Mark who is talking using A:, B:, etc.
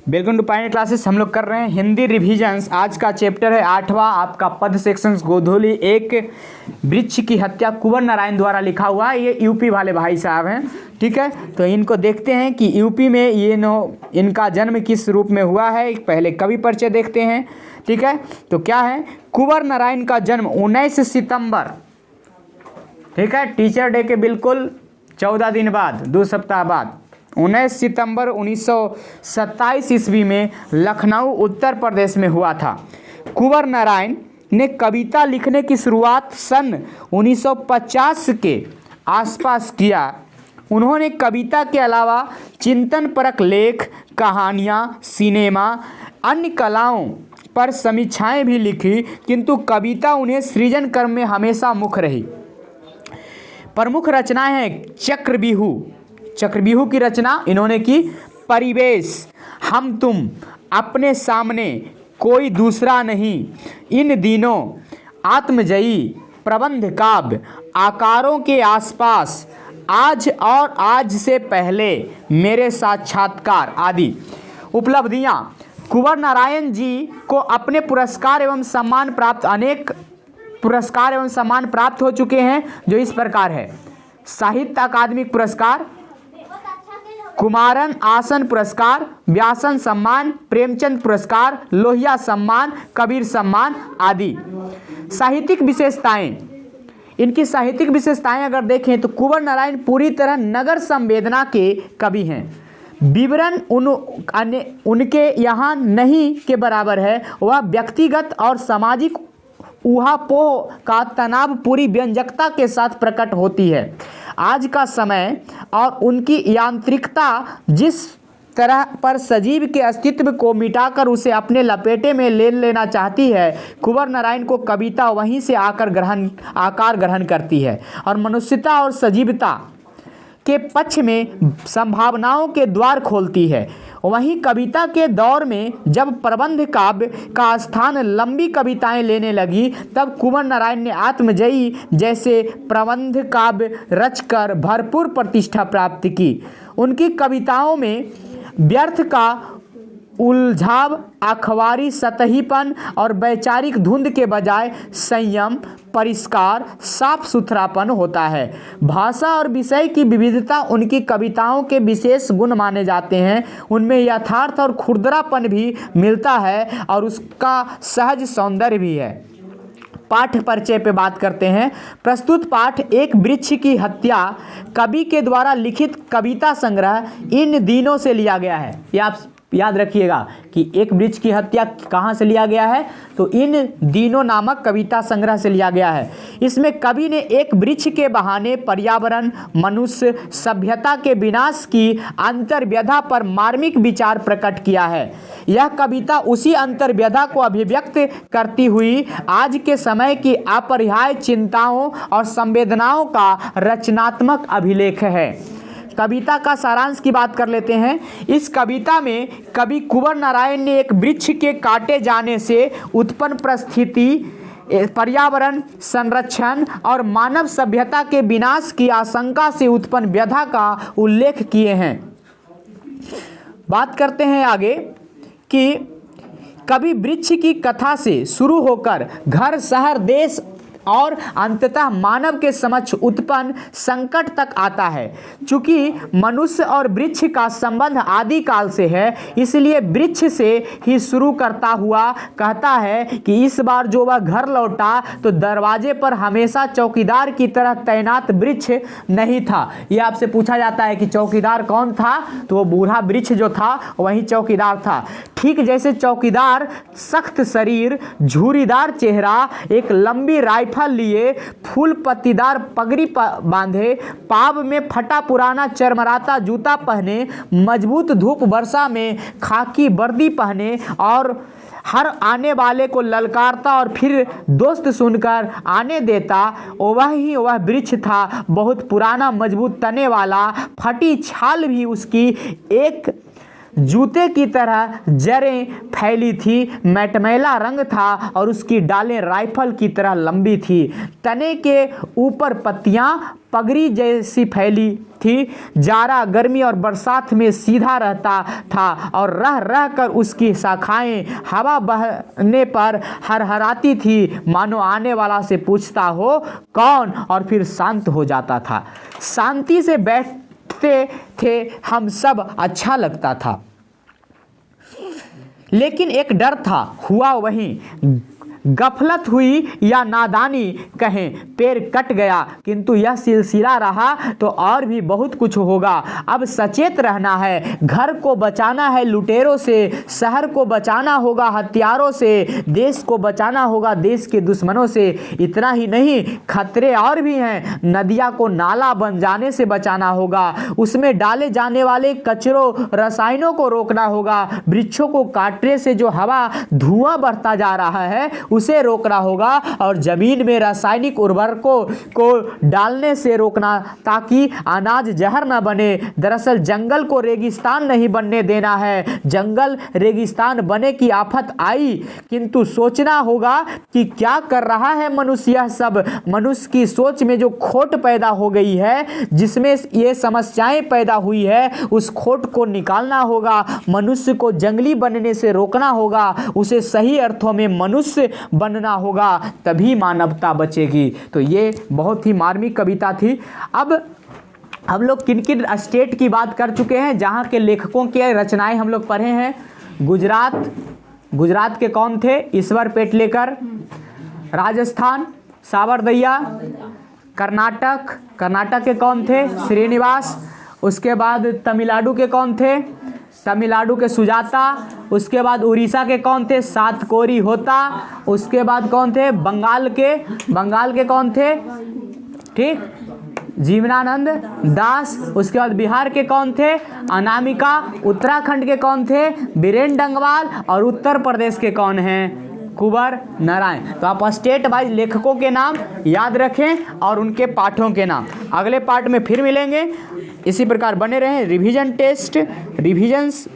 A: Welcome to Pioneer classes. हम लोग कर रहे हैं हिंदी रिविजन्स। आज का चैप्टर है 8वां आपका पद सेक्शन गोधूली। एक वृक्ष की हत्या कुंवर नारायण द्वारा लिखा हुआ है। ये यूपी वाले भाई साहब हैं, ठीक है। तो इनको देखते हैं कि यूपी में इनका जन्म किस रूप में हुआ है। पहले कवि परिचय देखते हैं, ठीक है। तो क्या है, कुंवर नारायण का जन्म 19 सितंबर, ठीक है, टीचर डे के बिल्कुल 14 दिन बाद, 2 सप्ताह बाद, 19 सितंबर 1927 ईस्वी में लखनऊ उत्तर प्रदेश में हुआ था। कुंवर नारायण ने कविता लिखने की शुरुआत सन 1950 के आसपास किया। उन्होंने कविता के अलावा चिंतन परक लेख, कहानियाँ, सिनेमा, अन्य कलाओं पर समीक्षाएं भी लिखी, किंतु कविता उन्हें सृजन कर्म में हमेशा मुख्य रही। प्रमुख रचनाएं हैं चक्रव्यूह की रचना इन्होंने की, परिवेश, हम तुम, अपने सामने, कोई दूसरा नहीं, इन दिनों, आत्मजयी, प्रबंध काव्य, आकारों के आसपास, आज और आज से पहले, मेरे साक्षात्कार आदि। उपलब्धियां, कुंवर नारायण जी को अपने अनेक पुरस्कार एवं सम्मान प्राप्त हो चुके हैं, जो इस प्रकार है। साहित्य अकादमिक पुरस्कार, कुमारन आसन पुरस्कार, व्यासन सम्मान, प्रेमचंद पुरस्कार, लोहिया सम्मान, कबीर सम्मान आदि। साहित्यिक विशेषताएं, इनकी साहित्यिक विशेषताएं अगर देखें तो कुंवर नारायण पूरी तरह नगर संवेदना के कवि हैं। विवरण उनके यहाँ नहीं के बराबर है। वह व्यक्तिगत और सामाजिक ऊहापोह का तनाव पूरी व्यंजकता के साथ प्रकट होती है। आज का समय और उनकी यांत्रिकता जिस तरह पर सजीव के अस्तित्व को मिटाकर उसे अपने लपेटे में ले लेना चाहती है, कुंवर नारायण को कविता वहीं से आकार ग्रहण करती है और मनुष्यता और सजीवता के पक्ष में संभावनाओं के द्वार खोलती है। वहीं कविता के दौर में जब प्रबंध काव्य का स्थान लंबी कविताएं लेने लगी, तब कुंवर नारायण ने आत्मजयी जैसे प्रबंध काव्य रचकर भरपूर प्रतिष्ठा प्राप्त की। उनकी कविताओं में व्यर्थ का उलझाव, अखबारी सतहीपन और वैचारिक धुंध के बजाय संयम, परिष्कार, साफ सुथरापन होता है। भाषा और विषय की विविधता उनकी कविताओं के विशेष गुण माने जाते हैं। उनमें यथार्थ और खुरदरापन भी मिलता है और उसका सहज सौंदर्य भी है। पाठ परिचय पे बात करते हैं। प्रस्तुत पाठ एक वृक्ष की हत्या कवि के द्वारा लिखित कविता संग्रह इन दिनों से लिया गया है। ये आप याद रखिएगा कि एक वृक्ष की हत्या कहाँ से लिया गया है, तो इन दिनों नामक कविता संग्रह से लिया गया है। इसमें कवि ने एक वृक्ष के बहाने पर्यावरण, मनुष्य, सभ्यता के विनाश की अंतर्व्यथा पर मार्मिक विचार प्रकट किया है। यह कविता उसी अंतर्व्यथा को अभिव्यक्त करती हुई आज के समय की अपरिहार्य चिंताओं और संवेदनाओं का रचनात्मक अभिलेख है। कविता का सारांश की बात कर लेते हैं। इस कविता में कवि कुंवर नारायण ने एक वृक्ष के काटे जाने से उत्पन्न परिस्थिति, पर्यावरण संरक्षण और मानव सभ्यता के विनाश की आशंका से उत्पन्न व्यथा का उल्लेख किए हैं। बात करते हैं आगे कि कवि वृक्ष की कथा से शुरू होकर घर, शहर, देश और अंततः मानव के समक्ष उत्पन्न संकट तक आता है। चूंकि मनुष्य और वृक्ष का संबंध आदिकाल से है, इसलिए वृक्ष से ही शुरू करता हुआ कहता है कि इस बार जो वह घर लौटा तो दरवाजे पर हमेशा चौकीदार की तरह तैनात वृक्ष नहीं था। यह आपसे पूछा जाता है कि चौकीदार कौन था, तो वो बूढ़ा वृक्ष जो था वही चौकीदार था। ठीक जैसे चौकीदार सख्त शरीर, झुर्रीदार चेहरा, एक लंबी राइफल लिए, फूल पत्तीदार पगड़ी बांधे, पाव में फटा पुराना चरमराता जूता पहने, मजबूत धूप वर्षा में खाकी वर्दी पहने और हर आने वाले को ललकारता और फिर दोस्त सुनकर आने देता, वह वृक्ष था। बहुत पुराना, मजबूत तने वाला, फटी छाल भी उसकी एक जूते की तरह जड़ें फैली थी, मटमैला रंग था और उसकी डालें राइफल की तरह लंबी थी। तने के ऊपर पत्तियां पगड़ी जैसी फैली थी। जाड़ा, गर्मी और बरसात में सीधा रहता था और रह रह कर उसकी शाखाएं हवा बहने पर हरहराती थी, मानो आने वाला से पूछता हो कौन, और फिर शांत हो जाता था। शांति से बैठते थे हम सब, अच्छा लगता था। लेकिन एक डर था, हुआ वही गफलत हुई या नादानी कहें, पैर कट गया, किंतु यह सिलसिला रहा तो और भी बहुत कुछ होगा। अब सचेत रहना है, घर को बचाना है लुटेरों से, शहर को बचाना होगा हथियारों से, देश को बचाना होगा देश के दुश्मनों से। इतना ही नहीं, खतरे और भी हैं। नदियाँ को नाला बन जाने से बचाना होगा, उसमें डाले जाने वाले कचरों, रसायनों को रोकना होगा, वृक्षों को काटने से जो हवा धुआं बढ़ता जा रहा है उसे रोकना होगा, और जमीन में रासायनिक उर्वरकों को डालने से रोकना ताकि अनाज जहर न बने। दरअसल जंगल को रेगिस्तान नहीं बनने देना है। जंगल रेगिस्तान बने की आफत आई, किंतु सोचना होगा कि क्या कर रहा है मनुष्य। यह सब मनुष्य की सोच में जो खोट पैदा हो गई है, जिसमें ये समस्याएं पैदा हुई है, उस खोट को निकालना होगा। मनुष्य को जंगली बनने से रोकना होगा, उसे सही अर्थों में मनुष्य बनना होगा, तभी मानवता बचेगी। तो ये बहुत ही मार्मिक कविता थी। अब हम लोग किन किन स्टेट की बात कर चुके हैं जहाँ के लेखकों के रचनाएं हम लोग पढ़े हैं। गुजरात के कौन थे? ईश्वर पेटलेकर। राजस्थान सावरदैया। कर्नाटक के कौन थे? श्रीनिवास। उसके बाद तमिलनाडु के कौन थे? तमिलनाडु के सुजाता। उसके बाद उड़ीसा के कौन थे? सातकोरी होता। उसके बाद कौन थे? बंगाल के कौन थे? ठीक, जीवनानंद दास। उसके बाद बिहार के कौन थे? अनामिका। उत्तराखंड के कौन थे? बीरेन डंगवाल। और उत्तर प्रदेश के कौन हैं? कुंवर नारायण। तो आप स्टेट वाइज लेखकों के नाम याद रखें और उनके पाठों के नाम। अगले पार्ट में फिर मिलेंगे। इसी प्रकार बने रहें। Revision test, revisions